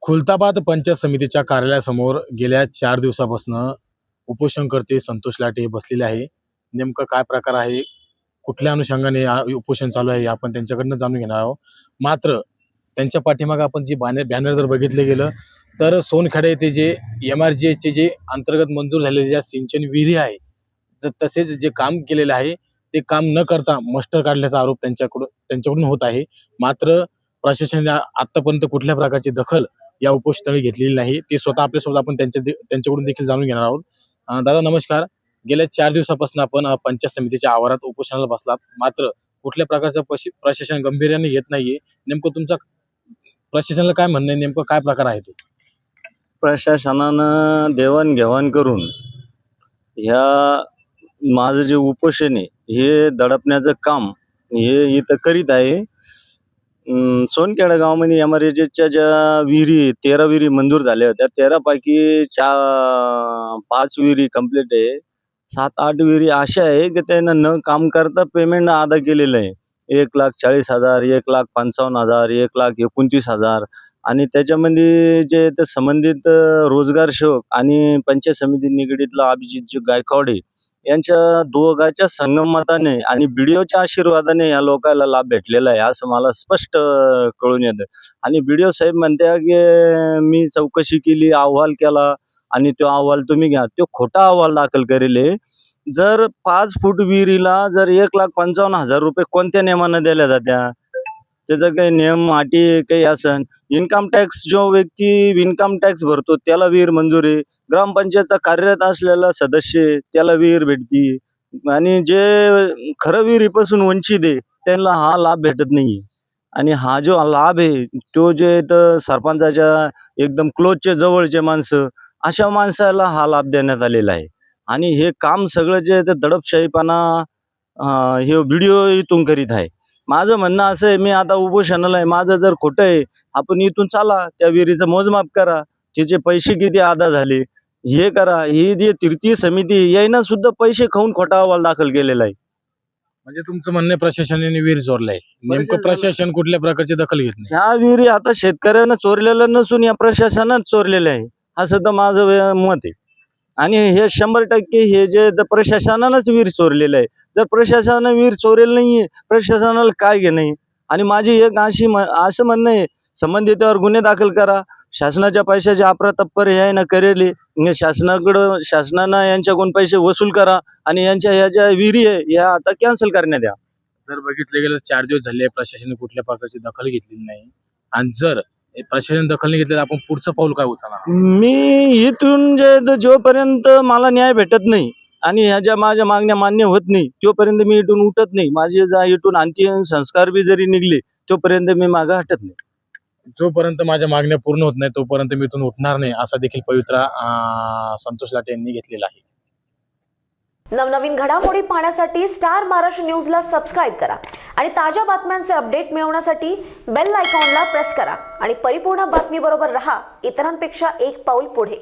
खुलताबाद पंचायत समितीच्या कार्यालयासमोर गेल्या 4 दिवसापासून उपोषणकर्ते संतोष लाटे हे बसलेले आहे. नेमकं काय प्रकार आहे, कुठल्या अनुषंगाने उपोषण चालू आहे, हे आपण त्यांच्याकडनं जाणून घेणार आहोत. मात्र त्यांच्या पाठीमागे आपण जी बॅनर जर बघितलं गेलं तर सोनखेडा येथे जे MRGH जे अंतर्गत मंजूर झालेले ज्या सिंचन विहिरी आहे, तसेच जे काम केलेलं आहे ते काम न करता मस्टर काढल्याचा आरोप त्यांच्याकडून होत आहे. मात्र प्रशासनाने आतापर्यंत कुठल्या प्रकारची दखल या उपोषणस्थळी घेतलेली नाही. ते स्वतः आपल्यासोबत आपण त्यांच्याकडून देखील जाणून घेणार आहोत. दादा नमस्कार. गेल्या 4 दिवसापासून आपण पंचायत समितीच्या आवारात उपोषणाला बसलात. मात्र कुठल्या प्रकारचं प्रशासन गांभीर्याने घेत नाहीये. नेमकं तुमचा प्रशासनाला काय म्हणणं आहे, नेमकं काय प्रकार आहे तो? प्रशासनानं देवाणघेवाण करून ह्या माझं जे उपोषण आहे हे दडपण्याचं काम हे इथं करीत आहे. सोनखेडा गावामध्ये MRGHच्या ज्या विहिरी 13 विहिरी मंजूर झाल्या होत्या, 13 पैकी 5 विहिरी कंप्लीट आहे. 7-8 विहिरी अशा आहे की त्यांना न काम करता पेमेंट अदा केलेलं आहे. 1,40,000, 1,55,000, 1,29,000 आणि त्याच्यामध्ये जे ते संबंधित रोजगार सेवक आणि पंचायत समिती निगडीतला अभिजित गायकवाडे यांच्या दोघांच्या संगमताने आणि BDOच्या आशीर्वादाने या लोकांना लाभ भेटलेला आहे असं मला स्पष्ट कळून येतं. आणि BDO साहेब म्हणते की मी चौकशी केली, अहवाल केला आणि तो अहवाल तुम्ही घ्या. तो खोटा अहवाल दाखल करेल. जर 5 फूट विहिरीला जर 1,55,000 रुपये कोणत्या नियमानं दिल्या जात्या? त्याचा काही नियम अटी काही असन. इन्कम टॅक्स जो व्यक्ती इन्कम टॅक्स भरतो त्याला विहीर मंजूर आहे. ग्रामपंचायतचा कार्यरत असलेला सदस्य त्याला विहीर भेटती आणि जे खरं विहिरीपासून वंचित आहे त्यांना हा लाभ भेटत नाही. आणि हा जो लाभ आहे तो जे तर सरपंचाच्या एकदम क्लोजचे जवळचे माणसं अशा माणसाला हा लाभ देण्यात आलेला आहे. आणि हे काम सगळं जे ते दडपशाहीपणा हे BDO इथून करीत आहे. माझं म्हणणं असं आहे, मी आता उपोषणाला आहे, माझं जर खोटं आहे आपण इथून चाला, त्या विहिरीचं मोजमाप करा, त्याचे पैसे किती अदा झाले हे करा. ही जी तृतीय समिती यायना सुद्धा पैसे खाऊन खोटा अहवाल दाखल केलेला आहे. म्हणजे तुमचं म्हणणं आहे प्रशासनाने विहीर चोरलाय. नेमकं प्रशासन कुठल्या प्रकारची दखल घेत नाही? ह्या विहिरी आता शेतकऱ्यांना चोरलेलं नसून या प्रशासनात चोरलेलं आहे असं तर माझं मत आहे. आणि हे 100% हे जे प्रशासनानंच विहीर चोरलेलं आहे. जर प्रशासनानं विहीर चोरेल नाहीये, प्रशासनाला काय घेणं आहे? आणि माझी एक असं म्हणणं आहे, संबंधितावर गुन्हे दाखल करा. शासनाच्या पैशाचे अफरातफर हे आहे ना करेल, शासनानं यांच्याकडून पैसे वसूल करा आणि यांच्या ह्या ज्या विहिरी आहे या आता कॅन्सल करण्यात द्या. जर बघितलं गेलं 4 दिवस झाले प्रशासनाने कुठल्या प्रकारची दखल घेतलेली नाही, आणि जर प्रशासन दखल नाही घेतली आपण पुढचं पाऊल काय उचलणार? मी इथून जोपर्यंत मला न्याय भेटत नाही आणि ह्या ज्या माझ्या मागण्या मान्य होत नाही तोपर्यंत मी इथून उठत नाही. माझे इथून अंतिम संस्कार बी जरी निघले तोपर्यंत मी मागं हटत नाही. जोपर्यंत माझ्या मागण्या पूर्ण होत नाही तोपर्यंत मी इथून उठणार नाही, असा देखील पवित्रा संतोष लाटे यांनी घेतलेला आहे. नवनवीन घडामोडी पाहण्यासाठी स्टार महाराष्ट्र न्यूजला सबस्क्राईब करा आणि ताज्या बातम्यांचे अपडेट मिळवण्यासाठी बेल आयकॉनला प्रेस करा आणि परिपूर्ण बातमीबरोबर रहा, इतरांपेक्षा एक पाऊल पुढे.